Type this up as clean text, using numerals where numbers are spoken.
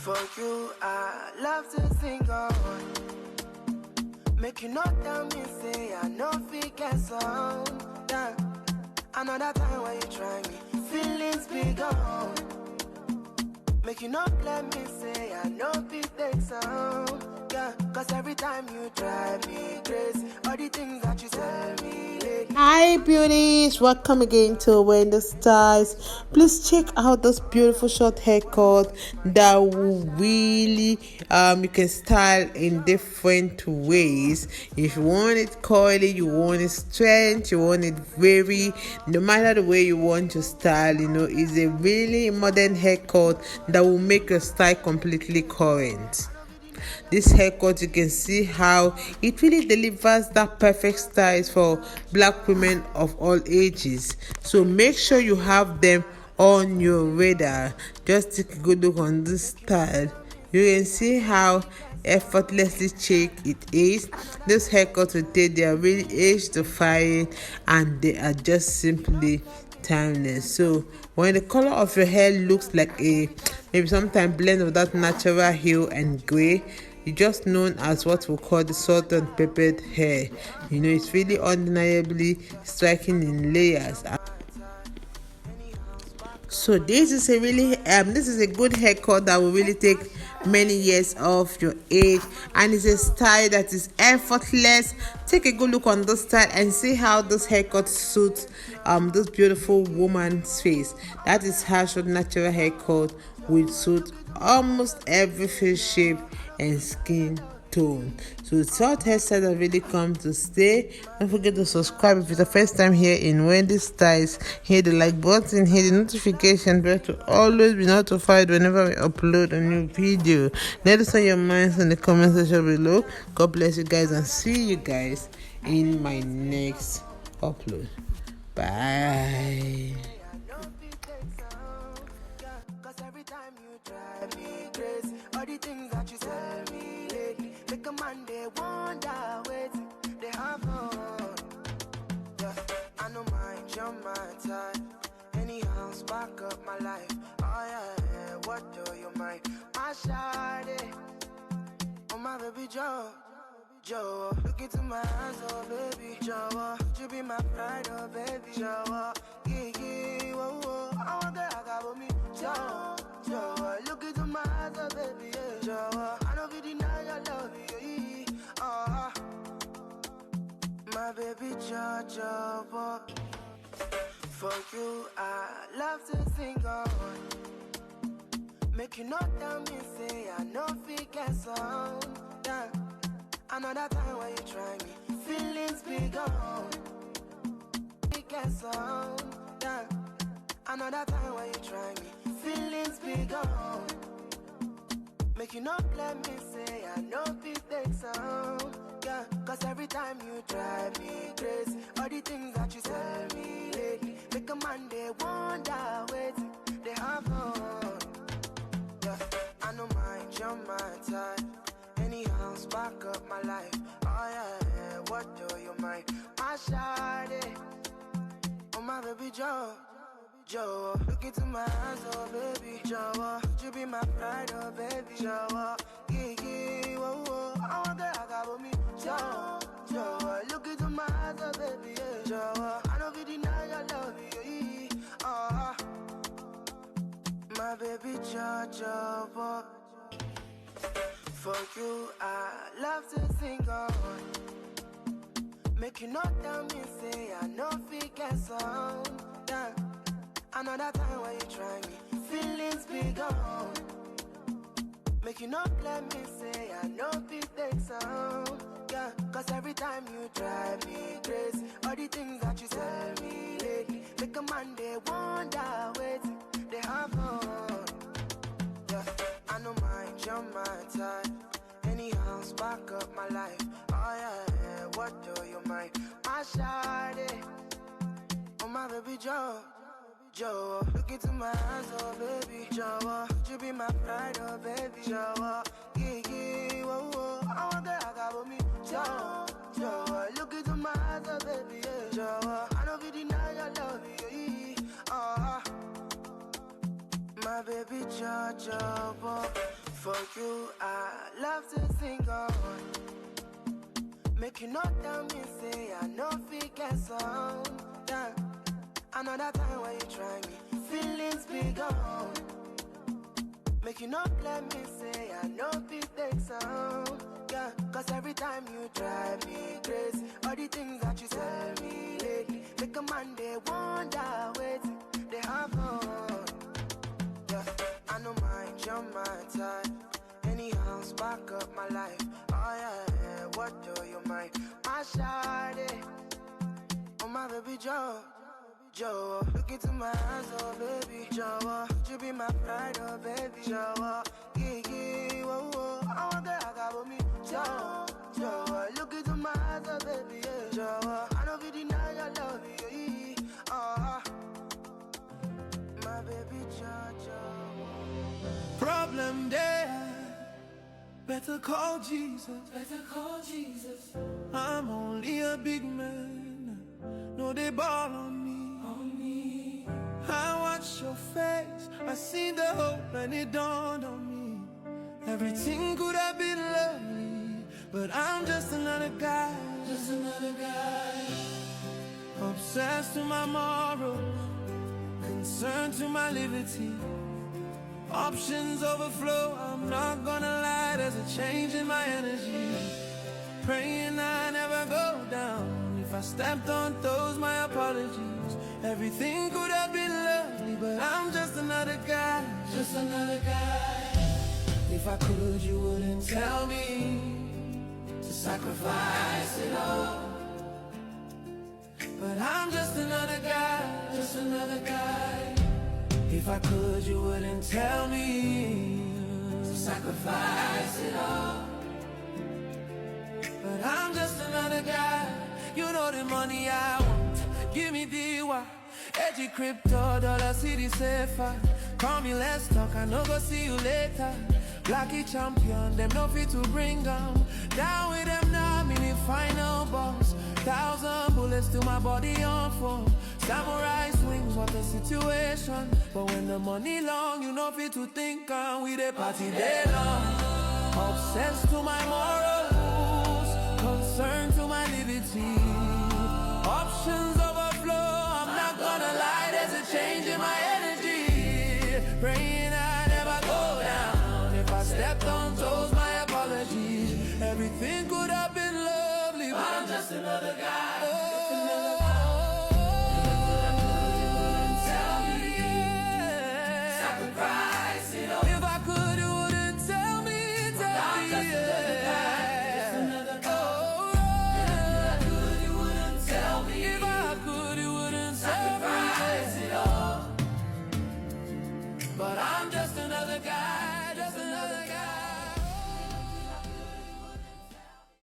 For you, I love to sing on. Make you not tell me, say I know get some. Yeah. Another time when you try me, feelings be gone. Make you not let me say I know take some. Yeah. Cause every time you drive me crazy, all the things that you tell me lately. Hi beauties, welcome again to Wendy Styles. Please check out this beautiful short haircut that will really you can style in different ways. If you want it curly, you want it straight, you want it wavy, no matter the way you want to style, it's a really modern haircut that will make your style completely current. This haircut, you can see how it really delivers that perfect style for black women of all ages. So make sure you have them on your radar. Just take a good look on this style. You can see how effortlessly chic it is. Those haircuts today, they are really age defying and they are just simply timeless. So when the color of your hair looks like a maybe sometimes blend of that natural hue and gray, it's just known as what we call the salt and peppered hair. It's really undeniably striking in layers. So this is a good haircut that will really take many years off your age, and it's a style that is effortless. Take a good look on this style and see how this haircut suits this beautiful woman's face. That is how short natural haircut will suit almost every face shape and skin tone. So short hairstyle has really come to stay. Don't forget to subscribe if it's the first time here in Wendy Styles. Hit the like button, hit the notification bell to always be notified whenever we upload a new video. Let us know your minds in the comment section below. God bless you guys and see you guys in my next upload. Bye. All the things that you tell me lately, make a man they wonder, wait, they have on. Yeah, I know you're my type. Anyhow, spark up my life. Oh yeah, what do you mind? My shawty, oh my baby Joe, look into my eyes, oh baby Joe, you be my pride, oh baby Joe, yeah, whoa, whoa, I want that, I got me Joe, look into my eyes, oh baby, yeah, Joe, I know we deny your love, yeah, my baby Joe, for you, I love to sing on. Make you not tell me, say I know get some. Yeah. Another time when you try me, feelings be gone. Get some. Yeah. Another time when you try me, feelings be gone. Make you not let me say I know take some. Yeah. Cause every time you drive me crazy, all the things that you tell me lately, make a man they wonder, wait, they have on. Yeah, I know you're my type. Anyhow, spark up my life. Oh yeah, what do you mind? My shawty, oh my baby Joe, look into my eyes, oh baby Joe, you be my pride, oh baby Joe, yeah, whoa, whoa, I want that, I got me Joe, look into my eyes, oh baby, yeah, Joe, I know we deny your love, yeah, my baby Joe, for you, I love to sing on. Make you not tell me, say I know get some. Yeah. Another time when you try me, feelings be gone. Make you not let me say I know take some. Yeah. Cause every time you drive me crazy, all the things that you tell me lately, make a man they wonder, wait, they have on. Yeah, I know you're my type. Anyhow, spark up my life. Oh yeah, what do you mind? My shawty, oh my baby Joe, look into my eyes, oh baby Joe, you be my pride, oh baby Joe, yeah, whoa, whoa, I want that, I got me Joe, look into my eyes, oh baby, yeah, Joe, I know we deny your love, yeah, my baby Joe, For you, I love to sing on. Make you not tell me, say I know fi get some. Yeah. Another time when you try me, feelings be gone. Make you not let me say I know fi take some. Yeah. Cause every time you drive me crazy, all the things that you tell me lately, make a man they wonder, wait, they have on. Yeah. I know mind your mind type. Anyhow, spark up my life. Oh yeah, what do you mind? My shawty, oh my baby Joe, Joe. Look into my eyes, oh baby Joe. Would you be my pride, oh baby Joe? Yeah, whoa, whoa. I want that I got me, Joe, Joe. Look into my eyes, oh baby, yeah, Joe. I know we deny your love, yeah. My baby Joe, Joe. Problem there. Better call Jesus. Better call Jesus. I'm only a big man. No, they ball on me. On me. I watch your face. I seen the hope and it dawned on me. Everything could have been lovely, but I'm just another guy. Just another guy. Obsessed to my morals, concerned to my liberty. Options overflow, I'm not gonna lie, there's a change in my energy. Praying I never go down. If I stepped on toes, my apologies. Everything could have been lovely, but I'm just another guy. Just another guy. If I could, you wouldn't tell me to sacrifice it all. But I'm just another guy. Just another guy. If I could, you wouldn't tell me to sacrifice it all. But I'm just another guy. You know the money I want. Give me the what? Edgy crypto, dollar city safer. Call me, let's talk, I know go see you later. Blacky champion, them no fit to bring them. Down with them now, meaning final boss. 1,000 bullets to my body on form. Samurai swings, what a situation. But when the money long, you know fit to think on. We the party day long. Obsessed to my morals, concerned to my liberty. Options overflow, I'm not gonna lie, there's a change in my energy. Praying I never go down. If I stepped on toes, my apologies. Everything could have been lovely, but I'm just another guy. But I'm just another guy, just another guy.